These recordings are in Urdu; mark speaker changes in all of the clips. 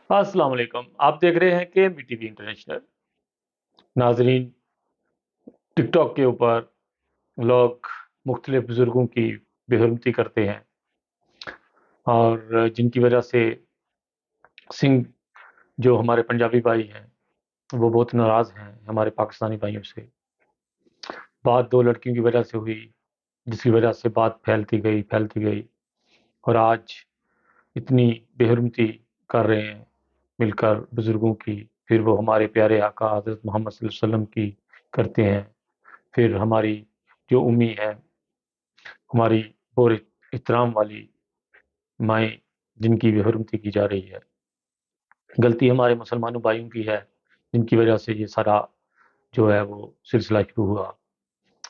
Speaker 1: السلام علیکم، آپ دیکھ رہے ہیں کہ بی ٹی وی انٹرنیشنل ناظرین۔ ٹک ٹاک کے اوپر لوگ مختلف بزرگوں کی بے حرمتی کرتے ہیں اور جن کی وجہ سے سنگھ جو ہمارے پنجابی بھائی ہیں وہ بہت ناراض ہیں ہمارے پاکستانی بھائیوں سے۔ بات دو لڑکیوں کی وجہ سے ہوئی، جس کی وجہ سے بات پھیلتی گئی اور آج اتنی بے حرمتی کر رہے ہیں مل کر بزرگوں کی، پھر وہ ہمارے پیارے آقا حضرت محمد صلی اللہ علیہ وسلم کی کرتے ہیں، پھر ہماری جو امی ہے، ہماری اور احترام والی مائیں جن کی بے حرمتی کی جا رہی ہے۔ غلطی ہمارے مسلمانوں بھائیوں کی ہے جن کی وجہ سے یہ سارا جو ہے وہ سلسلہ شروع ہوا،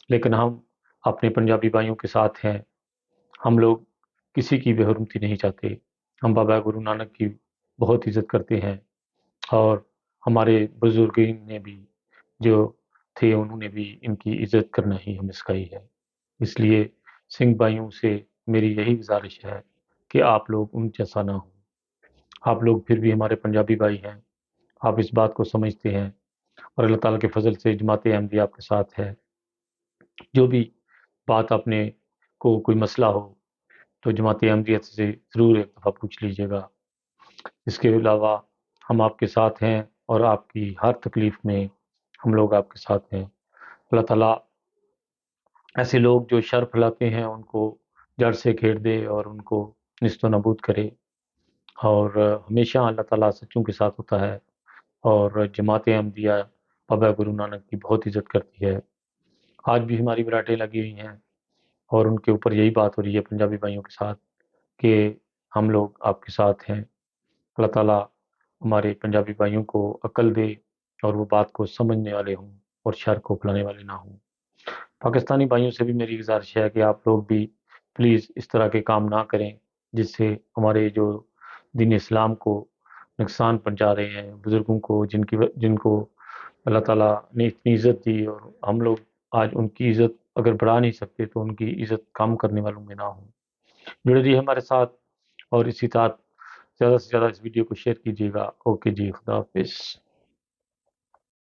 Speaker 1: لیکن ہم اپنے پنجابی بھائیوں کے ساتھ ہیں۔ ہم لوگ کسی کی بے حرمتی نہیں چاہتے، ہم بابا گرو نانک کی بہت عزت کرتے ہیں اور ہمارے بزرگین نے بھی جو تھے انہوں نے بھی ان کی عزت کرنا ہی ہمیں سکھائی ہے۔ اس لیے سنگھ بھائیوں سے میری یہی گزارش ہے کہ آپ لوگ ان جیسا نہ ہوں۔ آپ لوگ پھر بھی ہمارے پنجابی بھائی ہیں، آپ اس بات کو سمجھتے ہیں اور اللہ تعالیٰ کے فضل سے جماعت احمدیہ آپ کے ساتھ ہے۔ جو بھی بات اپنے کو کوئی مسئلہ ہو تو جماعت احمدیہ سے ضرور ایک دفعہ پوچھ لیجیے گا۔ اس کے علاوہ ہم آپ کے ساتھ ہیں اور آپ کی ہر تکلیف میں ہم لوگ آپ کے ساتھ ہیں۔ اللہ تعالیٰ ایسے لوگ جو شر پھیلاتے ہیں ان کو جڑ سے کھیر دے اور ان کو نیست و نابود کرے، اور ہمیشہ اللہ تعالیٰ سچوں کے ساتھ ہوتا ہے اور جماعت احمدیہ بابا گرو نانک کی بہت عزت کرتی ہے۔ آج بھی ہماری براٹیں لگی ہوئی ہیں اور ان کے اوپر یہی بات ہو رہی ہے پنجابی بھائیوں کے ساتھ کہ ہم لوگ آپ کے ساتھ ہیں۔ اللہ تعالیٰ ہمارے پنجابی بھائیوں کو عقل دے اور وہ بات کو سمجھنے والے ہوں اور شر کو پھیلانے والے نہ ہوں۔ پاکستانی بھائیوں سے بھی میری گزارش ہے کہ آپ لوگ بھی پلیز اس طرح کے کام نہ کریں جس سے ہمارے جو دین اسلام کو نقصان پہنچا رہے ہیں، بزرگوں کو جن کو اللہ تعالیٰ نے اتنی عزت دی اور ہم لوگ آج ان کی عزت اگر بڑھا نہیں سکتے تو ان کی عزت کم کرنے والوں میں نہ ہوں۔ جڑے رہیے ہمارے ساتھ اور اسی طرح زیادہ سے زیادہ اس ویڈیو کو شیئر کیجیے گا۔ اوکے جی، خدا حافظ۔